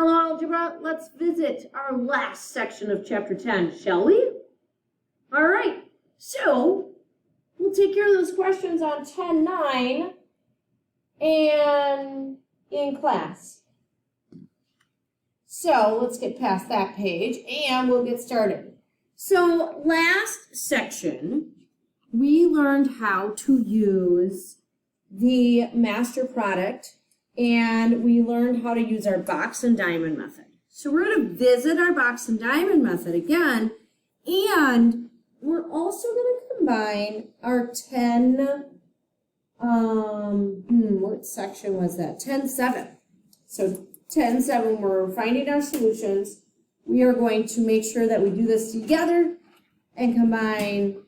Hello, algebra. Let's visit our last section of chapter 10, shall we? All right. So we'll take care of those questions on 10-9 and in class. So let's get past that page and we'll get started. So last section, we learned how to use the master product and we learned how to use our box and diamond method. So we're going to visit our box and diamond method again, and we're also going to combine our 10, what section was that? 10-7. So 10-7, we're finding our solutions. We are going to make sure that we do this together and combine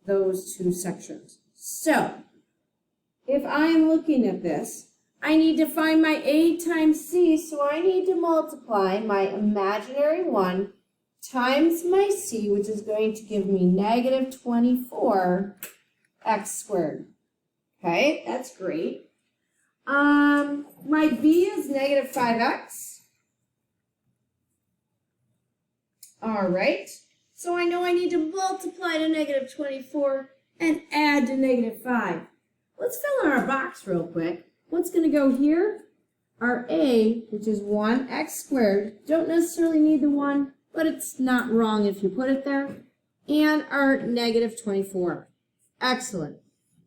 those two sections. So if I'm looking at this, I need to find my A times C, so I need to multiply my imaginary 1 times my C, which is going to give me negative 24x squared. Okay, that's great. My B is negative 5x. All right, so I know I need to multiply to negative 24 and add to negative 5. Let's fill in our box real quick. What's going to go here? Our A, which is 1x squared. Don't necessarily need the 1, but it's not wrong if you put it there. And our negative 24. Excellent.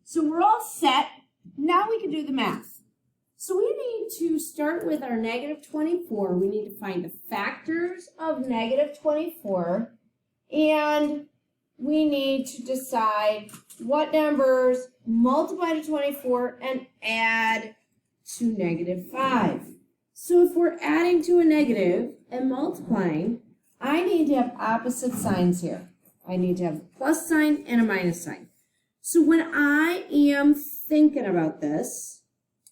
So we're all set. Now we can do the math. So we need to start with our negative 24. We need to find the factors of negative 24. And we need to decide what numbers multiply to 24 and add to negative 5. So if we're adding to a negative and multiplying, I need to have opposite signs here. I need to have a plus sign and a minus sign. So when I am thinking about this,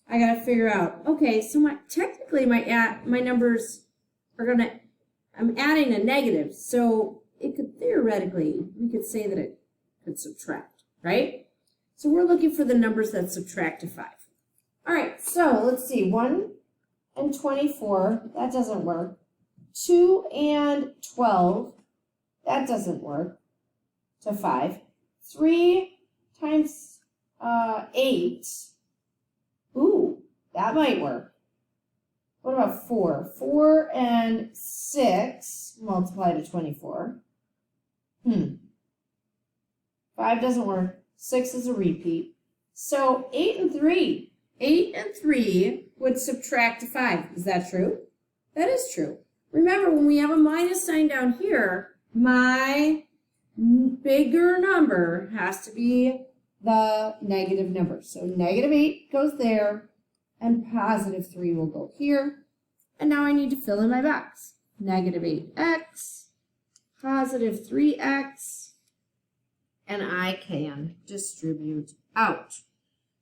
I got to figure out, okay, so technically my numbers are going to, I'm adding a negative, so it could theoretically, we could say that it could subtract, right? So we're looking for the numbers that subtract to 5. All right, so let's see, 1 and 24, that doesn't work. 2 and 12, that doesn't work, to 5. 3 times 8, ooh, that might work. What about 4? 4 and 6 multiply to 24. 5 doesn't work. 6 is a repeat. So 8 and 3. 8 and 3 would subtract to 5. Is that true? That is true. Remember, when we have a minus sign down here, my bigger number has to be the negative number. So negative 8 goes there, and positive 3 will go here. And now I need to fill in my box. Negative 8x, positive 3x, and I can distribute out.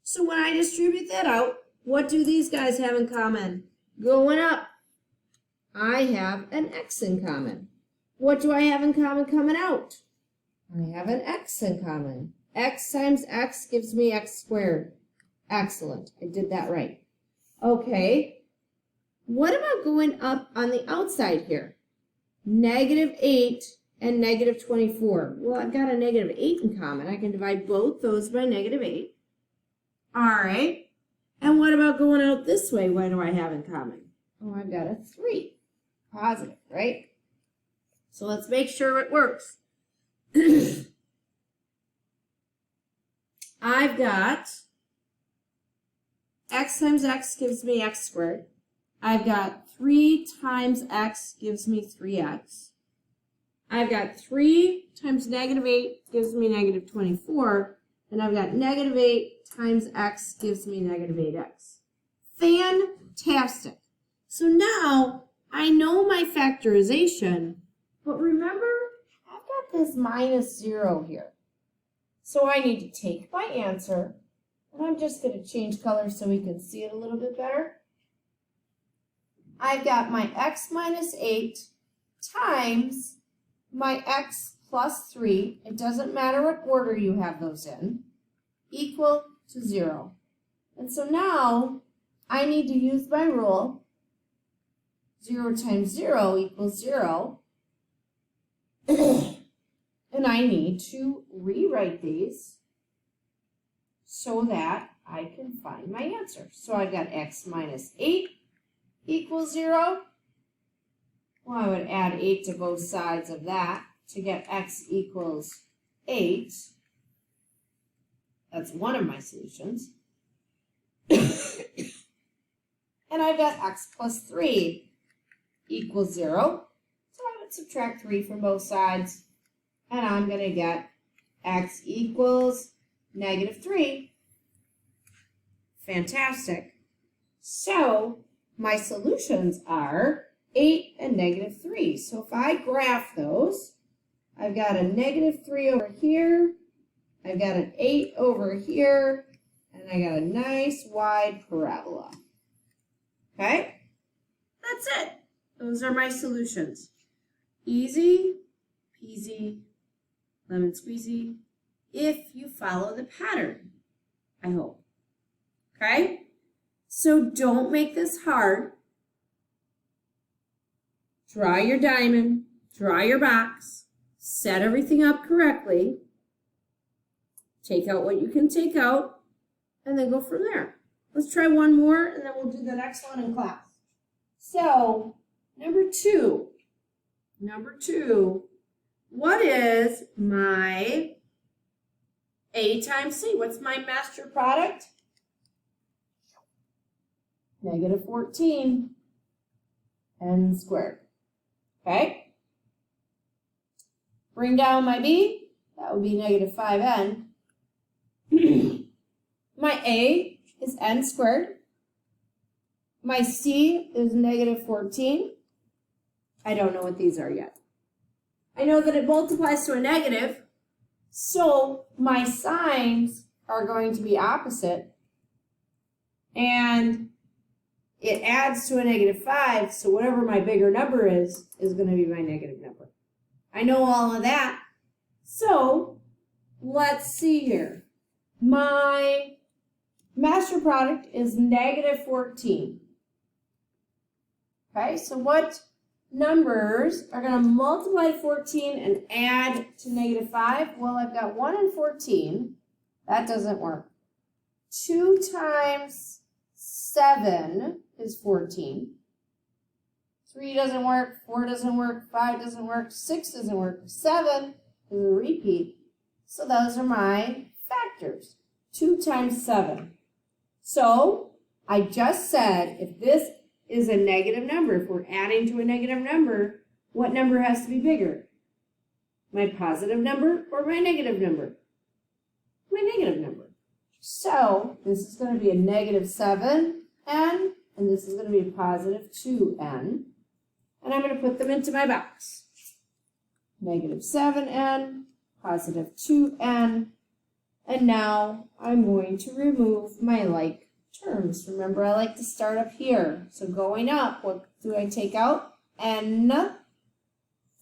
So when I distribute that out, what do these guys have in common? Going up. I have an x in common. What do I have in common coming out? I have an x in common. X times x gives me x squared. Excellent. I did that right. Okay. What about going up on the outside here? Negative 8 and negative 24. Well, I've got a negative 8 in common. I can divide both those by negative 8. All right. And what about going out this way? What do I have in common? Oh, I've got a 3. Positive, right? So let's make sure it works. I've got x times x gives me x squared. I've got 3 times x gives me 3x. I've got 3 times negative 8 gives me negative 24. And I've got negative 8 times x gives me negative 8x. Fantastic. So now I know my factorization, but remember, I've got this minus 0 here. So I need to take my answer, and I'm just going to change colors so we can see it a little bit better. I've got my x minus 8 times my x plus 3, it doesn't matter what order you have those in, equal to 0. And so now I need to use my rule 0 times 0 equals 0. And I need to rewrite these so that I can find my answer. So I've got x minus 8 equals 0. Well, I would add 8 to both sides of that to get x equals 8. That's one of my solutions. And I've got x plus 3 equals 0. So I would subtract 3 from both sides. And I'm going to get x equals negative 3. Fantastic. So my solutions are 8 and negative 3. So if I graph those, I've got a negative 3 over here. I've got an 8 over here. And I got a nice wide parabola. Okay? That's it. Those are my solutions. Easy peasy, lemon squeezy, if you follow the pattern, I hope. Okay? So don't make this hard. Draw your diamond, draw your box, set everything up correctly, take out what you can take out, and then go from there. Let's try one more, and then we'll do the next one in class. So, number two, what is my A times C? What's my master product? Negative 14 n squared. Okay? Bring down my B. That would be negative 5n. My A is n squared. My C is negative 14. I don't know what these are yet. I know that it multiplies to a negative, so my signs are going to be opposite. And it adds to a negative 5, so whatever my bigger number is going to be my negative number. I know all of that. So let's see here. My master product is negative 14. Okay, so what numbers are going to multiply 14 and add to negative 5? Well, I've got 1 and 14. That doesn't work. 2 times 7 is 14. 3 doesn't work. 4 doesn't work. 5 doesn't work. 6 doesn't work. 7 is a repeat. So those are my factors. 2 times 7. So I just said if this is a negative number, if we're adding to a negative number, what number has to be bigger? My positive number or my negative number? My negative number. So this is going to be a negative 7n, and this is going to be a positive 2n. And I'm going to put them into my box. Negative 7n, positive 2n, and now I'm going to remove my like terms. Remember, I like to start up here. So going up, what do I take out? N.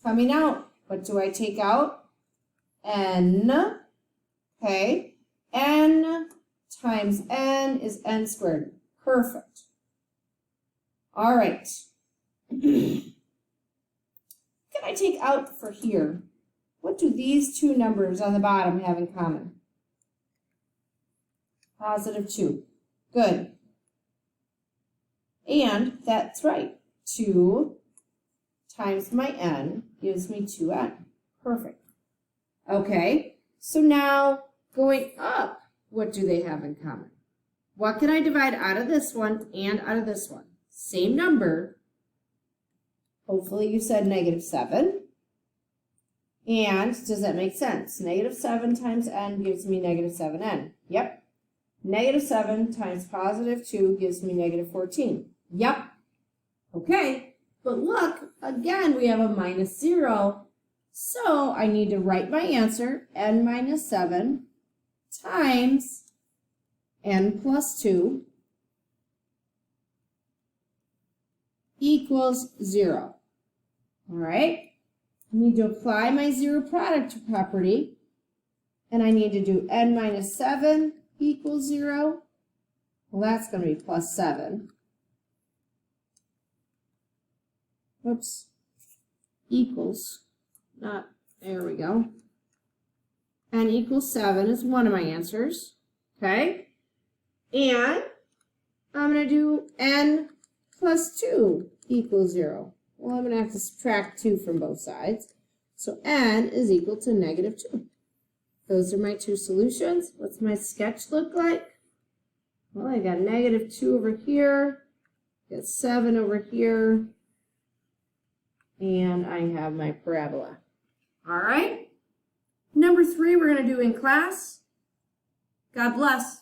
Coming out, what do I take out? N. Okay. N times n is n squared. Perfect. All right. What can I take out for here? What do these two numbers on the bottom have in common? Positive 2. Good. And that's right. 2 times my n gives me 2n. Perfect. Okay. So now going up, what do they have in common? What can I divide out of this one and out of this one? Same number. Hopefully you said negative 7. And does that make sense? Negative 7 times n gives me negative 7n. Yep. Negative 7 times positive 2 gives me negative 14. Yep. Okay. But look, again, we have a minus 0. So I need to write my answer, n minus 7 times n plus 2 equals 0. All right? I need to apply my zero product property, and I need to do n minus 7 equals 0. Well, that's going to be plus 7. whoops, equals, not, there we go. N equals 7 is one of my answers, okay? And I'm going to do n plus 2 equals 0. Well, I'm going to have to subtract 2 from both sides. So n is equal to negative 2. Those are my two solutions. What's my sketch look like? Well, I got negative 2 over here, got 7 over here, and I have my parabola. All right? Number 3 we're going to do in class. God bless.